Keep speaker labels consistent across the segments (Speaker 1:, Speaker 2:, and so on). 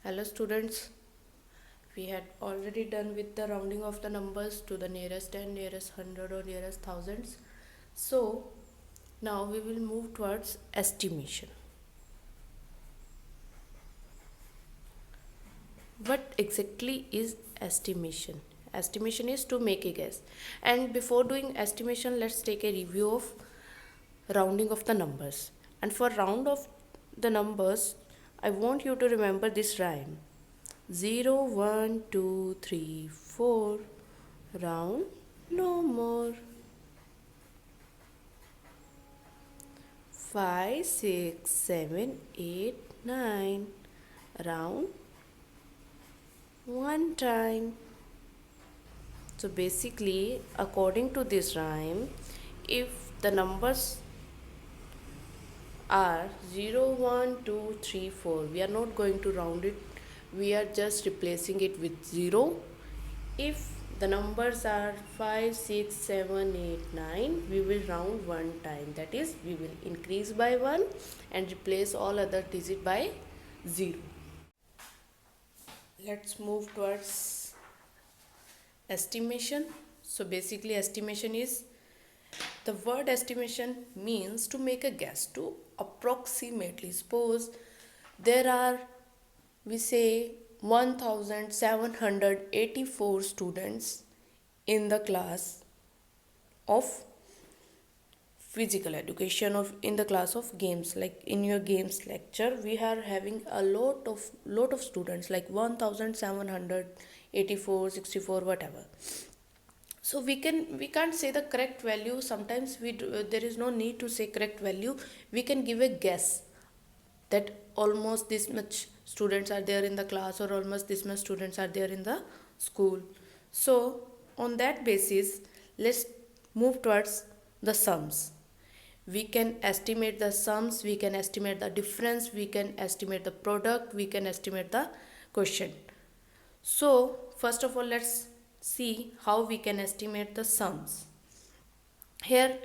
Speaker 1: Hello students, we had already done with the rounding of the numbers to the nearest 10, nearest 100 or nearest thousands. So now we will move towards estimation. What exactly is estimation? Estimation is to make a guess. And before doing estimation, let's take a review of rounding of the numbers. And for round of the numbers, I want you to remember this rhyme. 0, 1, 2, 3, 4, round no more. 5, 6, 7, 8, 9, round one time. So basically, according to this rhyme, if the numbers are 0, 1, 2, 3, 4, we are not going to round it, we are just replacing it with 0. If the numbers are 5, 6, 7, 8, 9, we will round one time, that is we will increase by 1 and replace all other digit by 0. Let's move towards estimation. So basically estimation is, the word estimation means to make a guess, to approximately. Suppose there are, we say, 1784 students in the class of physical education or in the class of games. Like in your games lecture, we are having a lot of students, like 1784, 64, whatever. So we can't say the correct value. Sometimes there is no need to say correct value. We can give a guess that almost this much students are there in the class, or almost this much students are there in the school. So on that basis, let's move towards the sums. We can estimate the sums, we can estimate the difference, we can estimate the product, we can estimate the quotient. So first of all, let's see how we can estimate the sums. Here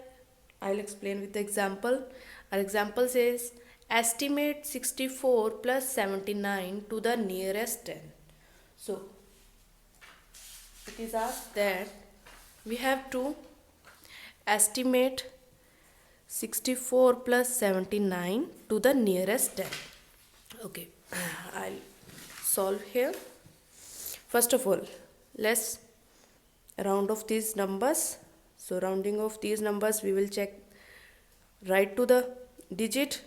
Speaker 1: I'll explain with the example. Our example says, estimate 64 plus 79 to the nearest 10. So it is asked that we have to estimate 64 plus 79 to the nearest 10. Okay, I'll solve here. First of all, let's round off these numbers. So rounding off these numbers, we will check right to the digit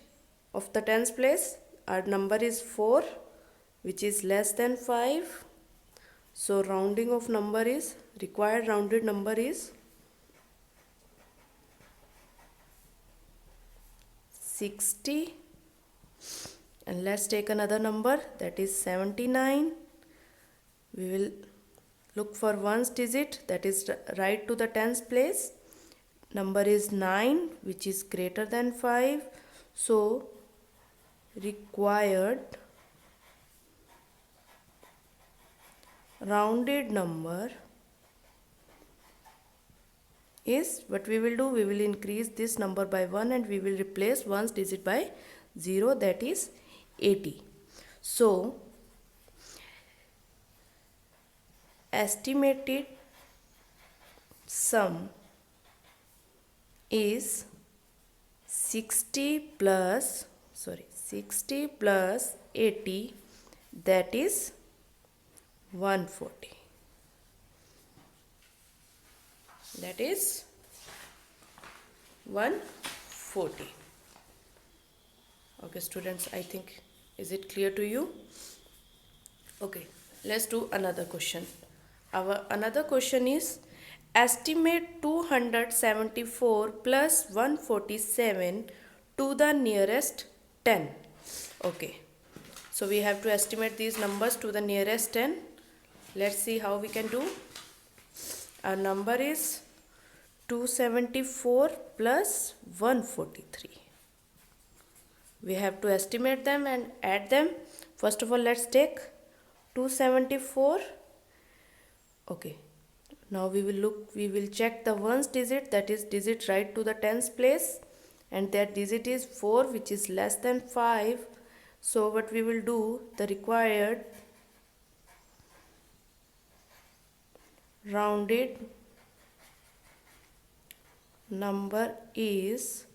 Speaker 1: of the tens place. Our number is 4, which is less than 5. So rounding of number is, required rounded number is 60. And let's take another number, that is 79. We will look for ones digit, that is right to the tens place. Number is 9, which is greater than 5. So required rounded number is, what we will do, we will increase this number by 1 and we will replace ones digit by 0, that is 80. So estimated sum is 60 plus 80, that is 140. That is 140. Okay students, I think, is it clear to you? Okay, let's do another question. Our another question is, estimate 274 plus 147 to the nearest 10. Okay, so we have to estimate these numbers to the nearest 10. Let's see how we can do. Our number is 274 plus 143. We have to estimate them and add them. First of all, let's take 274. Okay, now we will check the ones digit, that is digit right to the tens place, and that digit is 4, which is less than 5. So what we will do, the required rounded number is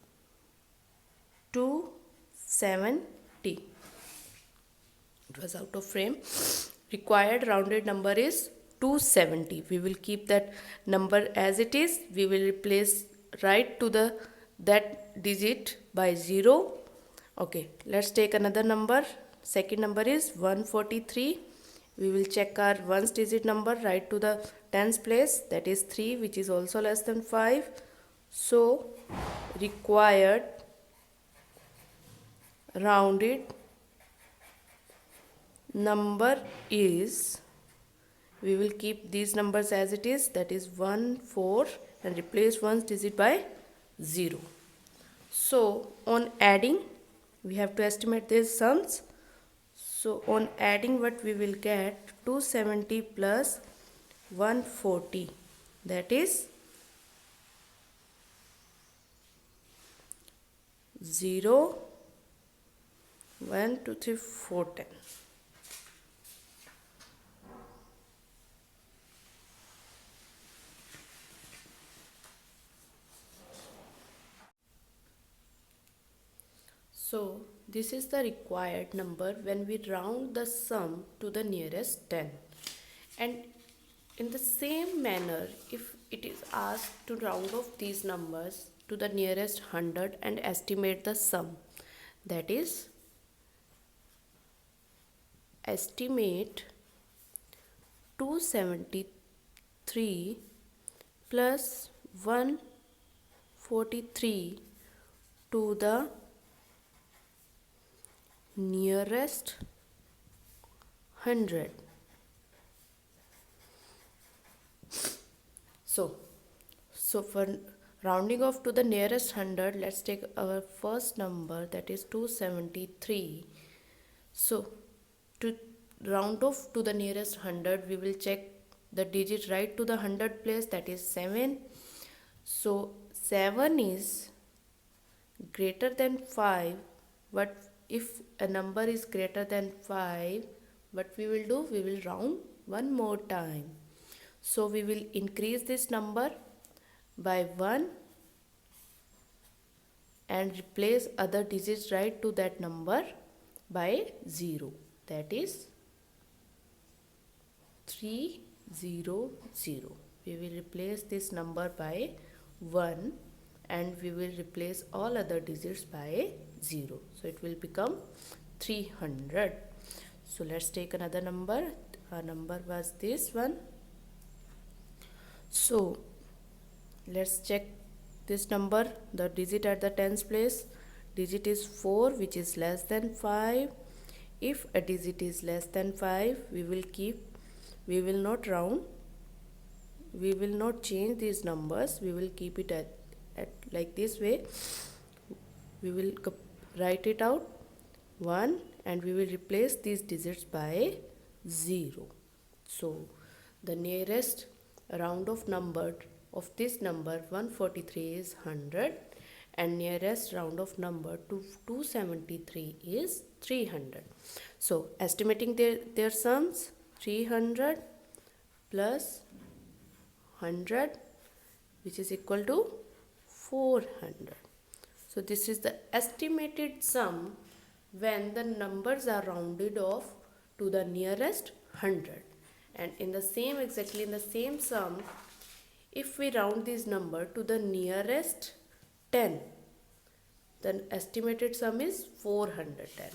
Speaker 1: 270. It was out of frame. Required rounded number is 270. We will keep that number as it is. We will replace right to the that digit by 0. Okay, let's take another number. Second number is 143. We will check our ones digit number right to the tens place, that is 3, which is also less than 5. So required rounded number is, we will keep these numbers as it is, that is 1 4, and replace ones digit by 0. So on adding, we have to estimate these sums. So on adding, what we will get, 270 plus 140, that is 0 1 2 3 4 10. So this is the required number when we round the sum to the nearest 10. And in the same manner, if it is asked to round off these numbers to the nearest 100 and estimate the sum, that is, estimate 273 plus 143 to the nearest 100. So for rounding off to the nearest 100, let's take our first number, that is 273. So to round off to the nearest 100, we will check the digit right to the 100 place, that is 7. So 7 is greater than 5. But if a number is greater than 5, what we will do, we will round one more time. So we will increase this number by 1 and replace other digits right to that number by 0, that is 300. We will replace this number by 1 and we will replace all other digits by 0. So it will become 300. So let's take another number. Our number was this one. So let's check this number, the digit at the tens place. Digit is 4, which is less than 5. If a digit is less than 5, we will not round, we will not change these numbers, we will keep it at like this way. We will write it out 1 and we will replace these digits by 0. So the nearest round off number of this number 143 is 100 and nearest round off number to 273 is 300. So estimating their sums, 300 plus 100, which is equal to 400. So this is the estimated sum when the numbers are rounded off to the nearest 100. And exactly in the same sum, if we round this number to the nearest 10, then estimated sum is 410.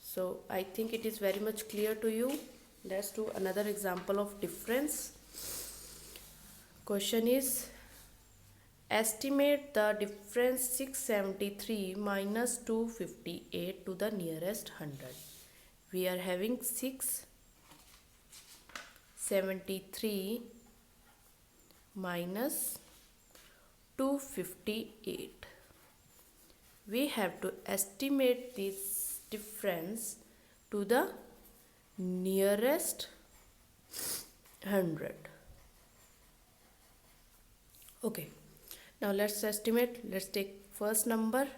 Speaker 1: So I think it is very much clear to you. Let's do another example of difference. Question is, estimate the difference 673 minus 258 to the nearest 100. We are having 673 minus 258. We have to estimate this difference to the nearest 100. Okay, now let's estimate. Let's take first number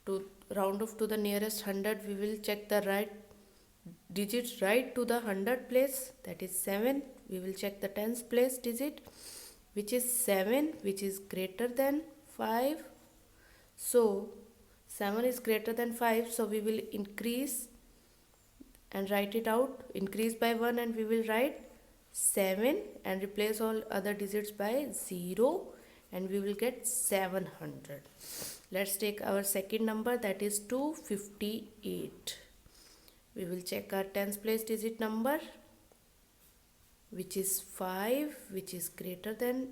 Speaker 1: to round off to the nearest 100, we will check the right digit right to the 100 place, that is 7. We will check the tens place digit, which is 7, which is greater than 5. So 7 is greater than 5, so we will increase and write it out, increase by 1, and we will write 7 and replace all other digits by 0, and we will get 700. Let's take our second number, that is 258. We will check our tens place digit number, which is 5, which is greater than,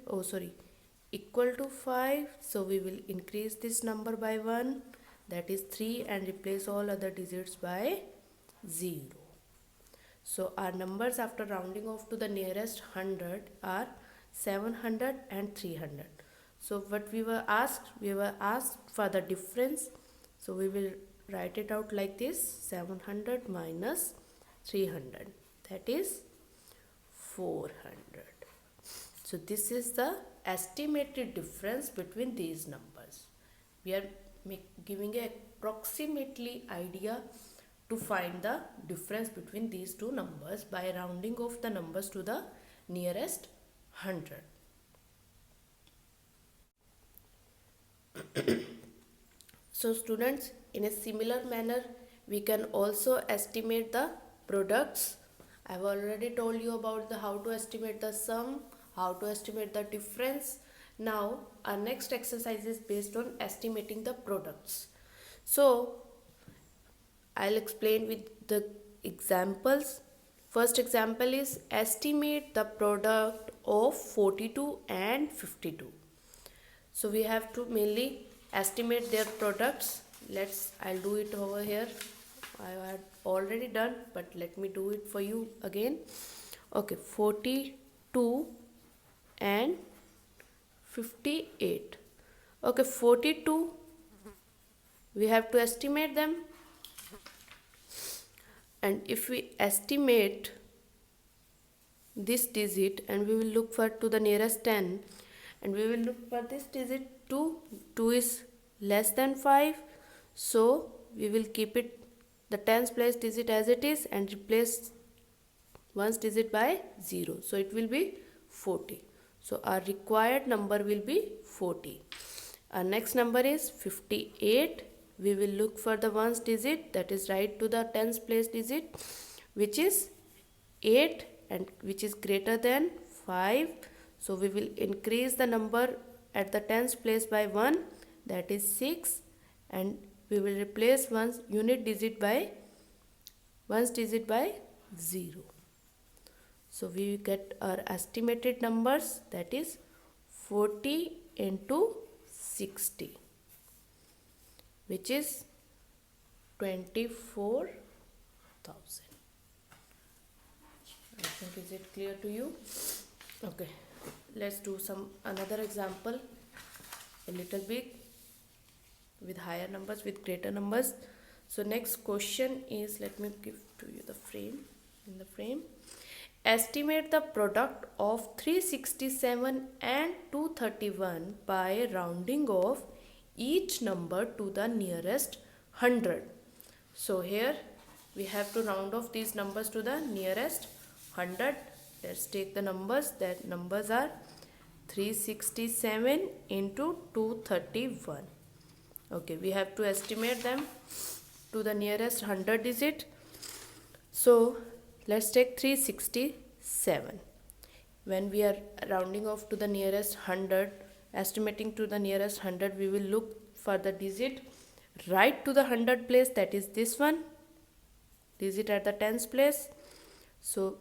Speaker 1: equal to 5. So we will increase this number by 1, that is 3, and replace all other digits by 0. So our numbers after rounding off to the nearest 100 are 700 and 300. So what we were asked for the difference. So we will write it out like this: 700 minus 300, that is 400. So this is the estimated difference between these numbers. We are giving a approximately idea to find the difference between these two numbers by rounding off the numbers to the nearest 100. So students, in a similar manner, we can also estimate the products. I've already told you about how to estimate the sum, how to estimate the difference. Now our next exercise is based on estimating the products. So I'll explain with the examples. First example is estimate the product of 42 and 52. So we have to mainly estimate their products. I'll do it over here. I had already done, but let me do it for you again. Okay, 42 and 58. Okay, 42, we have to estimate them. And if we estimate this digit, and we will look for to the nearest 10, and we will look for this digit 2. 2 is less than 5, so we will keep it the tens place digit as it is and replace one's digit by 0. So it will be 40. So our required number will be 40. Our next number is 58. We will look for the ones digit, that is right to the tens place digit, which is 8 and which is greater than 5. So we will increase the number at the tens place by 1, that is 6, and we will replace one's digit by 0. So we get our estimated numbers, that is 40 into 60, which is 24,000. I think, is it clear to you? Okay, let's do another example, a little bit with higher numbers, with greater numbers. So next question is, let me give to you the frame. In the frame, estimate the product of 367 and 231 by rounding off each number to the nearest 100. So here we have to round off these numbers to the nearest 100. Let's take the numbers. That numbers are 367 into 231. Okay, we have to estimate them to the nearest 100 digit. So let's take 367. When we are rounding off to the nearest 100, estimating to the nearest 100, we will look for the digit right to the 100 place, that is this one, digit at the tens place. So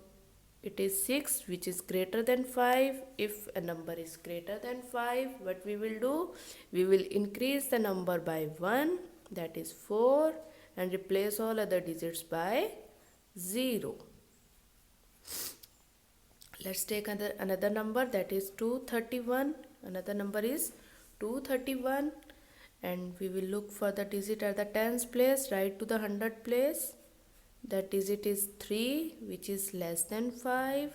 Speaker 1: it is 6, which is greater than 5. If a number is greater than 5, what we will do? We will increase the number by 1, that is 4, and replace all other digits by 0. Let's take another number, that is 231. Another number is 231, and we will look for the digit at the tens place, right to the 100 place. That digit is 3, which is less than 5.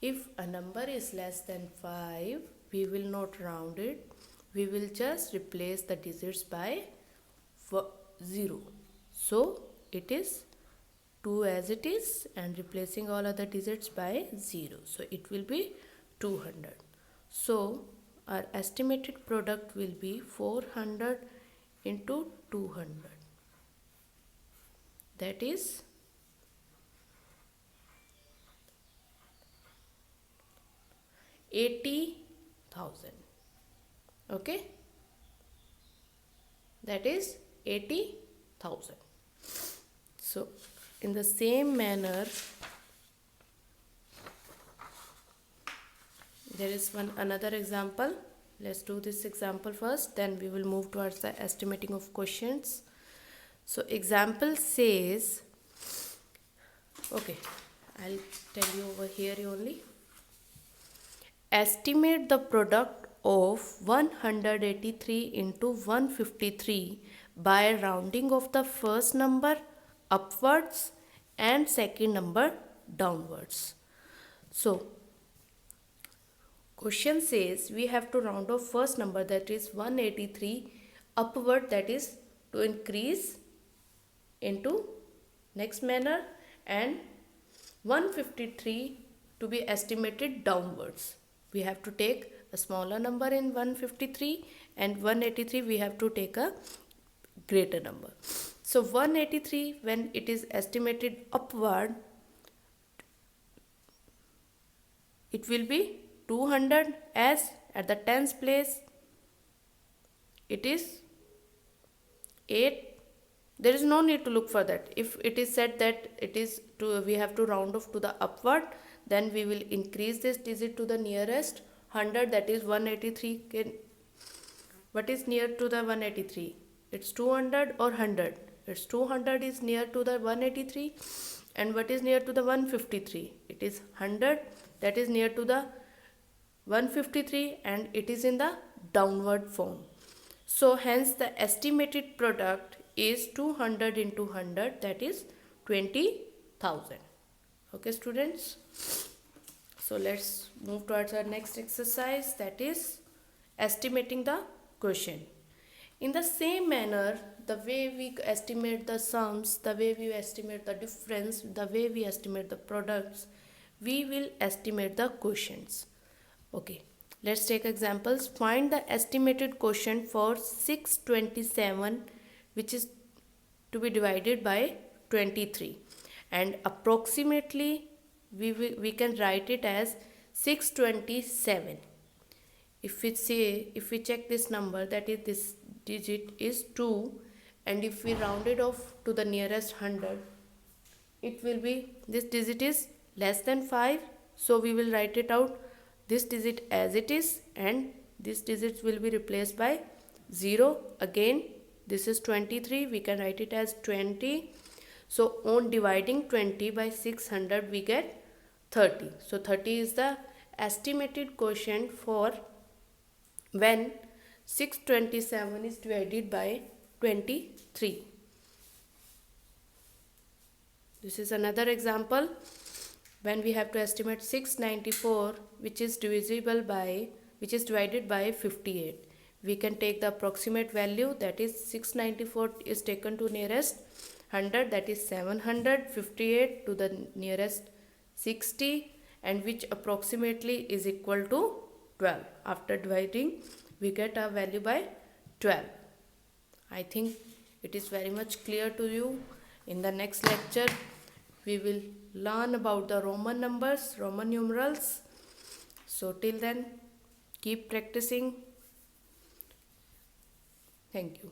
Speaker 1: If a number is less than 5, we will not round it. We will just replace the digits by 0. So it is 2 as it is and replacing all other digits by 0. So it will be 200. So our estimated product will be 400 into 200. That is 80,000. Okay, that is 80,000. So in the same manner, there is another example. Let's do this example first, then we will move towards the estimating of questions. So example says, okay, I'll tell you over here only. Estimate the product of 183 into 153 by rounding of the first number upwards and second number downwards. So question says we have to round off first number, that is 183, upward, that is to increase into next manner, and 153 to be estimated downwards. We have to take a smaller number in 153 and 183 we have to take a greater number. So 183, when it is estimated upward, it will be 200, as at the tens place it is 8. There is no need to look for that. If it is said that it is to, we have to round off to the upward, then we will increase this digit to the nearest 100, that is 183. What is near to the 183? It's 200 or 100. It's 200 is near to the 183, and what is near to the 153? It is 100, that is near to the 153, and it is in the downward form. So hence the estimated product is 200 into 100, that is 20,000. Okay students, so let's move towards our next exercise, that is estimating the quotient. In the same manner, the way we estimate the sums, the way we estimate the difference, the way we estimate the products, we will estimate the quotients. Okay, let's take examples. Find the estimated quotient for 627, which is to be divided by 23, and approximately we can write it as 627. If we check this number, that is this digit is 2, and if we round it off to the nearest 100, it will be, this digit is less than 5, so we will write it out this digit as it is, and this digit will be replaced by 0. Again, this is 23, we can write it as 20. So on dividing 20 by 600 we get 30. So 30 is the estimated quotient for when 627 is divided by 23. This is another example. When we have to estimate 694, which is divided by 58. We can take the approximate value, that is 694 is taken to nearest 100, that is 758 to the nearest 60, and which approximately is equal to 12. After dividing, we get a value by 12. I think it is very much clear to you. In the next lecture, we will learn about the Roman numbers, Roman numerals. So till then, keep practicing. Thank you.